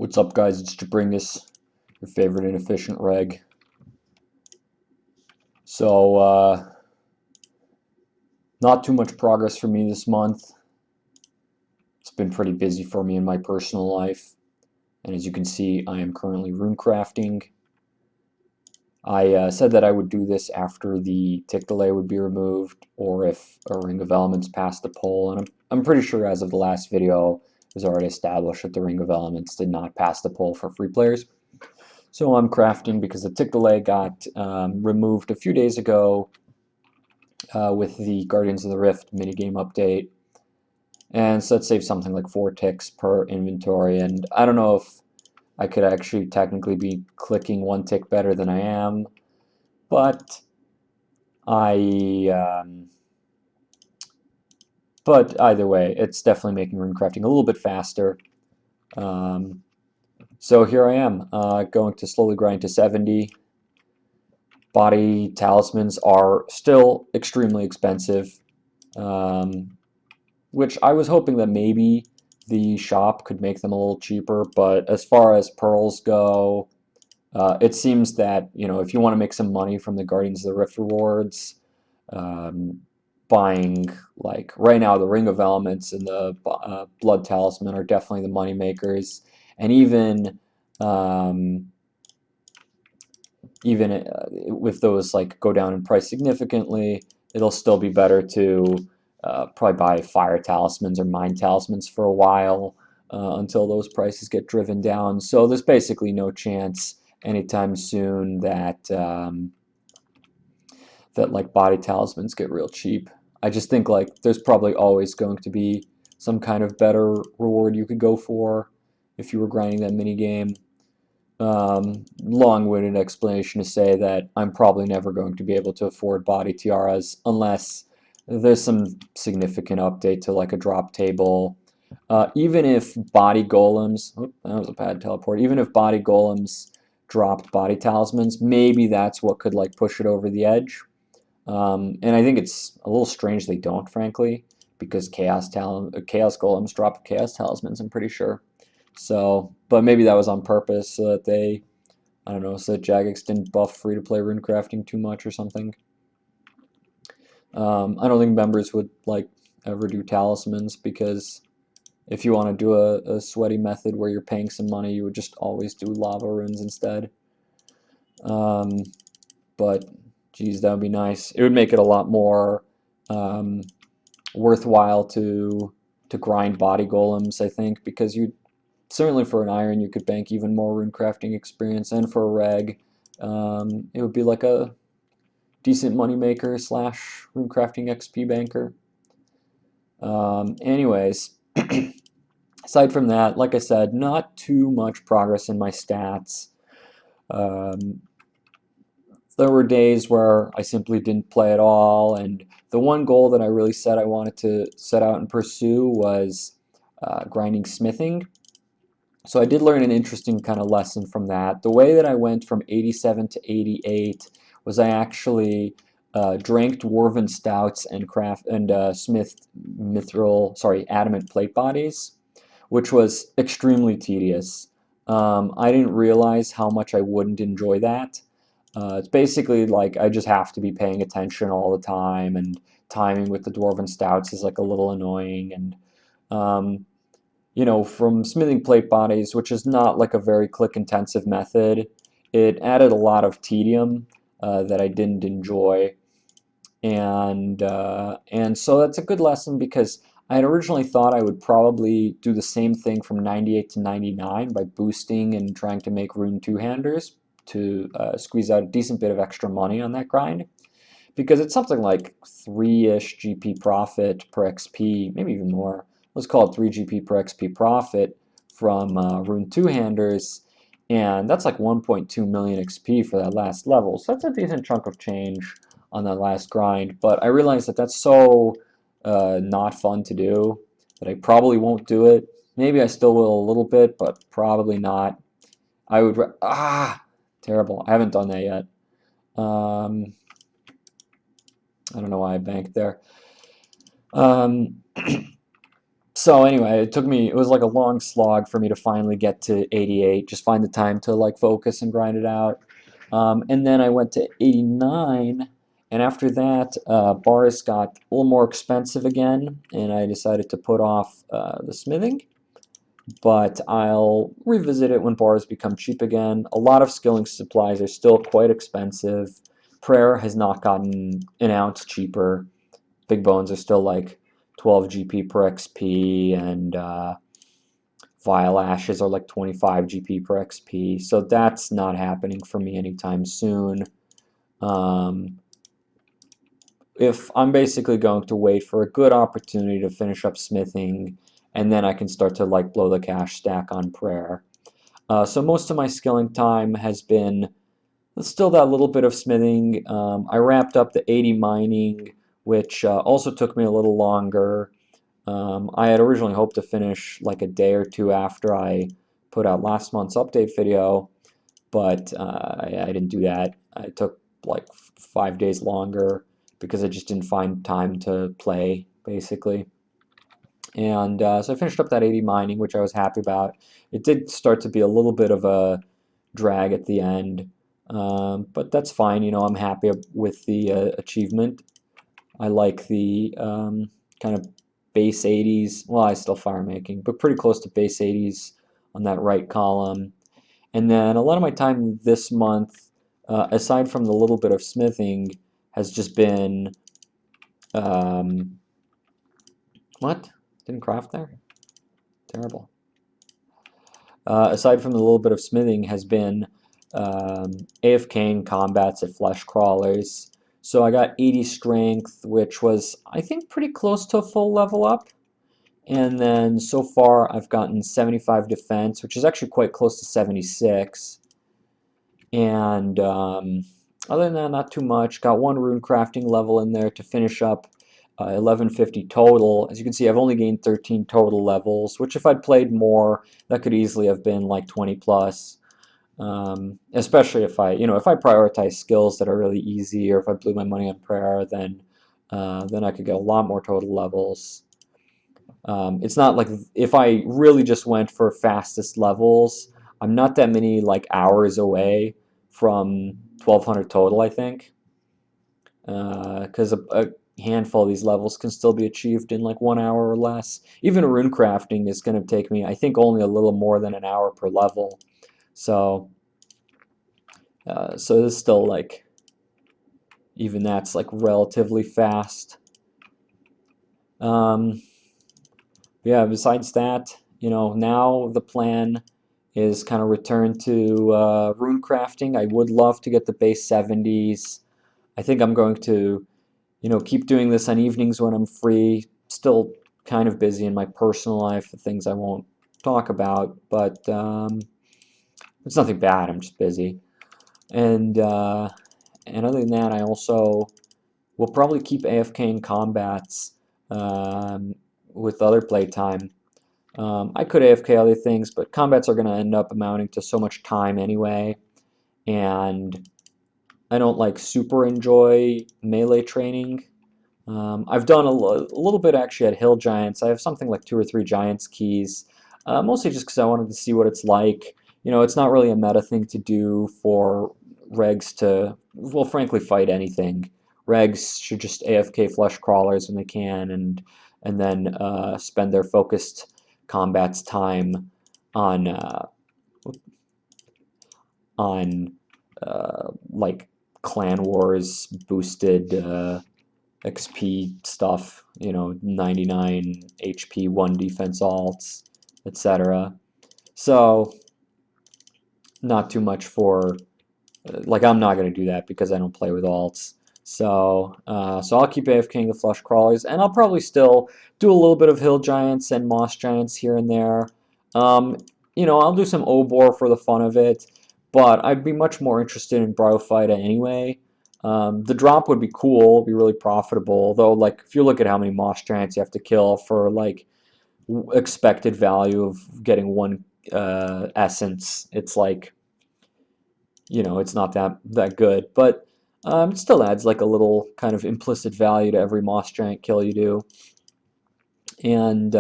What's up, guys? It's Jobringus, your favorite inefficient reg. So, not too much progress for me this month. It's been pretty busy for me in my personal life. And as you can see, I am currently rune crafting. I said that I would do this after the tick delay would be removed, or if a Ring of Elements passed the poll. And I'm pretty sure as of the last video, it was already established that the Ring of Elements did not pass the poll for free players. So I'm crafting because the tick delay got removed a few days ago with the Guardians of the Rift minigame update. And so that saves something like 4 ticks per inventory. And I don't know if I could actually technically be clicking 1 tick better than I am, but but either way, it's definitely making rune crafting a little bit faster. So here I am, going to slowly grind to 70. Body talismans are still extremely expensive, which I was hoping that maybe the shop could make them a little cheaper, but as far as pearls go, it seems that, you know, if you want to make some money from the Guardians of the Rift rewards, buying, like, right now the Ring of Elements and the Blood Talisman are definitely the money makers, and even if those like go down in price significantly, it'll still be better to probably buy fire talismans or mine talismans for a while until those prices get driven down. So there's basically no chance anytime soon that that like body talismans get real cheap. I just think like there's probably always going to be some kind of better reward you could go for if you were grinding that mini game. Long-winded explanation to say that I'm probably never going to be able to afford body tiaras unless there's some significant update to like a drop table. Even if body golems, that was a bad teleport, even if body golems dropped body talismans, maybe that's what could like push it over the edge. And I think it's a little strange they don't, frankly, because chaos golems drop chaos talismans, I'm pretty sure. So, but maybe that was on purpose so that they, I don't know, so that Jagex didn't buff free-to-play rune crafting too much or something. I don't think members would like ever do talismans, because if you want to do a sweaty method where you're paying some money, you would just always do lava runes instead. But geez, that would be nice. It would make it a lot more worthwhile to grind body golems, I think, because you certainly for an iron you could bank even more rune crafting experience, and for a reg it would be like a decent moneymaker slash rune crafting XP banker. Anyways, aside from that, like I said, not too much progress in my stats. There were days where I simply didn't play at all, and the one goal that I really said I wanted to set out and pursue was grinding smithing. So I did learn an interesting kind of lesson from that. The way that I went from 87 to 88 was I actually drank dwarven stouts and smithed adamant plate bodies, which was extremely tedious. I didn't realize how much I wouldn't enjoy that. It's basically like I just have to be paying attention all the time, and timing with the dwarven stouts is like a little annoying, and you know, from smithing plate bodies, which is not like a very click-intensive method, it added a lot of tedium that I didn't enjoy, and so that's a good lesson, because I had originally thought I would probably do the same thing from 98 to 99 by boosting and trying to make rune two-handers to squeeze out a decent bit of extra money on that grind, because it's something like 3-ish GP profit per XP, maybe even more. Let's call it 3 GP per XP profit from rune two-handers, and that's like 1.2 million XP for that last level. So that's a decent chunk of change on that last grind, but I realized that that's so not fun to do that I probably won't do it. Maybe I still will a little bit, but probably not. I would, terrible. I haven't done that yet. I don't know why I banked there. So anyway, it was like a long slog for me to finally get to 88, just find the time to like focus and grind it out. And then I went to 89, and after that, bars got a little more expensive again, and I decided to put off the smithing. But I'll revisit it when bars become cheap again. A lot of skilling supplies are still quite expensive. Prayer has not gotten an ounce cheaper. Big bones are still like 12 GP per XP, and Vile Ashes are like 25 GP per XP. So that's not happening for me anytime soon. Um, if I'm basically going to wait for a good opportunity to finish up smithing, and then I can start to like blow the cash stack on prayer. So most of my skilling time has been still that little bit of smithing. I wrapped up the 80 mining, which also took me a little longer. I had originally hoped to finish like a day or two after I put out last month's update video, but I didn't do that. It took like 5 days longer because I just didn't find time to play, basically. And so I finished up that 80 mining, which I was happy about. It did start to be a little bit of a drag at the end, but that's fine. You know, I'm happy with the achievement. I like the kind of base 80s. Well, I still fire making, but pretty close to base 80s on that right column. And then a lot of my time this month, aside from the little bit of smithing, has just been um, what? Didn't craft there? Terrible. Aside from the little bit of smithing, has been AFKing combats at flesh crawlers. So I got 80 strength, which was, I think, pretty close to a full level up. And then so far I've gotten 75 defense, which is actually quite close to 76. And other than that, not too much. Got one rune crafting level in there to finish up 1150 total. As you can see, I've only gained 13 total levels, which if I'd played more, that could easily have been like 20 plus. Especially if if I prioritize skills that are really easy, or if I blew my money on prayer, then I could get a lot more total levels. It's not like if I really just went for fastest levels, I'm not that many like hours away from 1200 total, I think, because a handful of these levels can still be achieved in like 1 hour or less. Even rune crafting is going to take me, I think, only a little more than an hour per level. So, so this is still like, even that's like relatively fast. Yeah, besides that, now the plan is kind of return to rune crafting. I would love to get the base 70s. I think I'm going to, keep doing this on evenings when I'm free. Still kind of busy in my personal life, things I won't talk about, but it's nothing bad. I'm just busy. And other than that, I also will probably keep AFKing combats with other playtime. I could AFK other things, but combats are going to end up amounting to so much time anyway, and I don't like super enjoy melee training. I've done a little bit actually at Hill Giants. I have something like 2 or 3 Giants keys, mostly just because I wanted to see what it's like. It's not really a meta thing to do for regs to, well, frankly, fight anything. Regs should just AFK flesh crawlers when they can, and then spend their focused combats time on on like Clan Wars boosted XP stuff, 99 HP, 1 defense alts, etc. So not too much for, like, I'm not going to do that because I don't play with alts. So I'll keep AFKing the flesh crawlers, and I'll probably still do a little bit of hill giants and moss giants here and there. I'll do some Obor for the fun of it, but I'd be much more interested in Bryophyta anyway. The drop would be cool, be really profitable, though, like, if you look at how many moss giants you have to kill for, like, expected value of getting one essence, it's like, it's not that good, but it still adds like a little kind of implicit value to every moss giant kill you do. And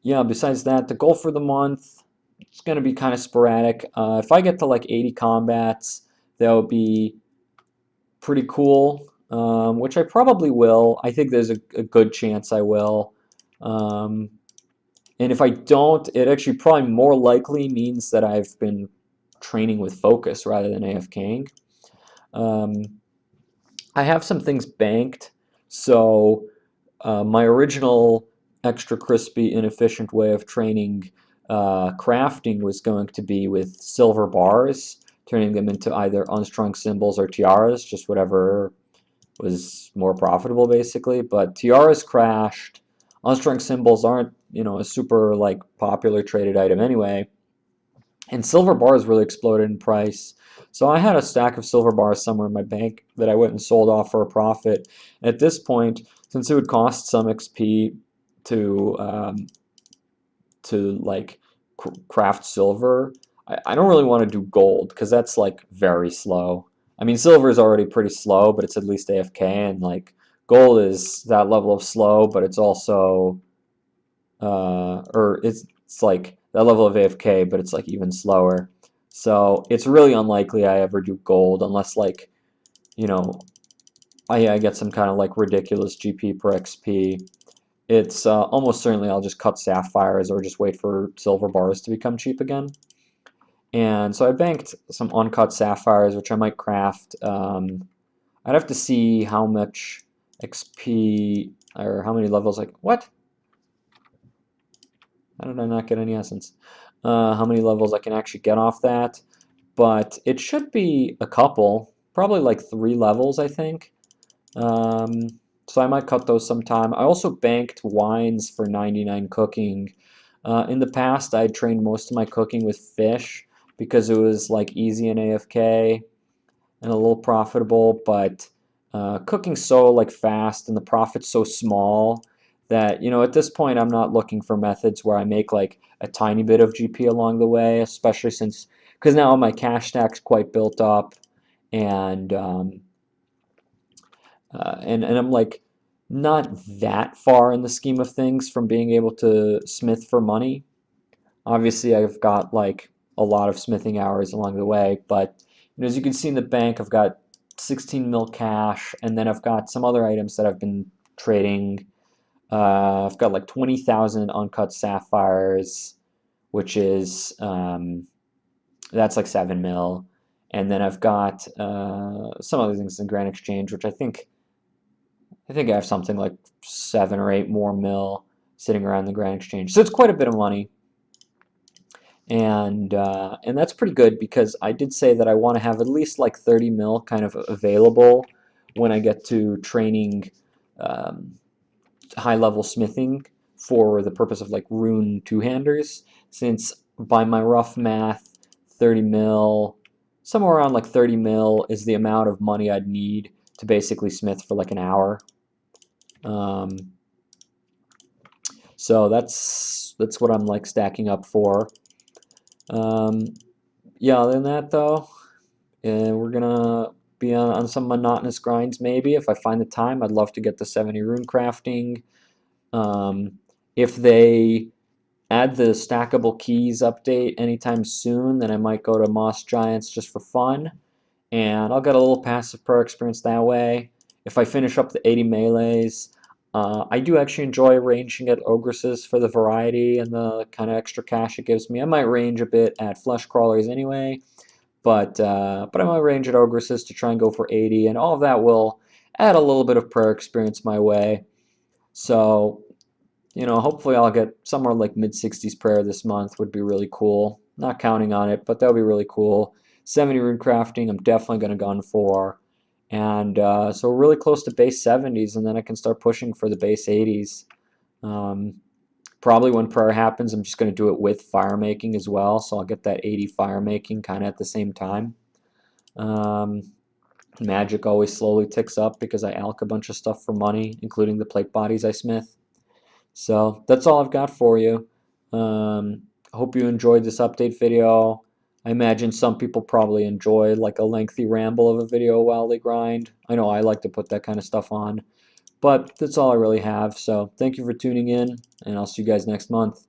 yeah, besides that, the goal for the month, it's going to be kind of sporadic. If I get to like 80 combats, that would be pretty cool, which I probably will. I think there's a good chance I will. Um, and if I don't, it actually probably more likely means that I've been training with focus rather than AFKing. Um, I have some things banked, so my original extra crispy, inefficient way of training crafting was going to be with silver bars, turning them into either unstrung symbols or tiaras, just whatever was more profitable, basically. But tiaras crashed. Unstrung symbols aren't, a super like popular traded item anyway. And silver bars really exploded in price. So I had a stack of silver bars somewhere in my bank that I went and sold off for a profit. At this point, since it would cost some XP to like craft silver, I don't really want to do gold because that's like very slow. I mean, silver is already pretty slow, but it's at least AFK, and like gold is that level of slow, but it's also or it's like that level of AFK, but it's like even slower. So it's really unlikely I ever do gold unless like, you know, I get some kind of like ridiculous GP per XP. It's almost certainly I'll just cut sapphires or just wait for silver bars to become cheap again. And so I banked some uncut sapphires, which I might craft. I'd have to see how much XP or how many levels like what? How did I not get any essence? How many levels I can actually get off that? But it should be a couple, probably like 3 levels, I think. Um, so I might cut those sometime. I also banked wines for 99 cooking. In the past, I trained most of my cooking with fish because it was like easy in AFK and a little profitable, but cooking's so like fast and the profit's so small that at this point I'm not looking for methods where I make like a tiny bit of GP along the way, especially since because now my cash stack's quite built up and and I'm like not that far in the scheme of things from being able to smith for money. Obviously, I've got like a lot of smithing hours along the way, but as you can see in the bank, I've got 16 mil cash, and then I've got some other items that I've been trading. I've got like 20,000 uncut sapphires, which is that's like 7 mil, and then I've got some other things in Grand Exchange, which I think I have something like 7 or 8 more mil sitting around the Grand Exchange. So it's quite a bit of money. And that's pretty good because I did say that I want to have at least like 30 mil kind of available when I get to training um, high-level smithing for the purpose of like rune two-handers, since by my rough math, 30 mil, somewhere around like 30 mil is the amount of money I'd need to basically smith for like an hour. Um, so that's what I'm like stacking up for. Um, yeah, other than that though, we're gonna be on some monotonous grinds maybe. If I find the time, I'd love to get the 70 rune crafting. If they add the stackable keys update anytime soon, then I might go to Moss Giants just for fun, and I'll get a little passive pro experience that way. If I finish up the 80 melees, I do actually enjoy ranging at Ogresses for the variety and the kind of extra cash it gives me. I might range a bit at Flesh Crawlers anyway, but I might range at Ogresses to try and go for 80, and all of that will add a little bit of prayer experience my way. So, hopefully I'll get somewhere like mid-60s prayer this month would be really cool. Not counting on it, but that would be really cool. 70 rune crafting, I'm definitely going to gun for. And so we're really close to base 70s, and then I can start pushing for the base 80s. Probably when prayer happens, I'm just going to do it with fire making as well, so I'll get that 80 fire making kind of at the same time. Um, Magic always slowly ticks up because I alch a bunch of stuff for money, including the plate bodies I smith. So that's all I've got for you. I hope you enjoyed this update video. I imagine some people probably enjoy like a lengthy ramble of a video while they grind. I know I like to put that kind of stuff on. But that's all I really have. So thank you for tuning in, and I'll see you guys next month.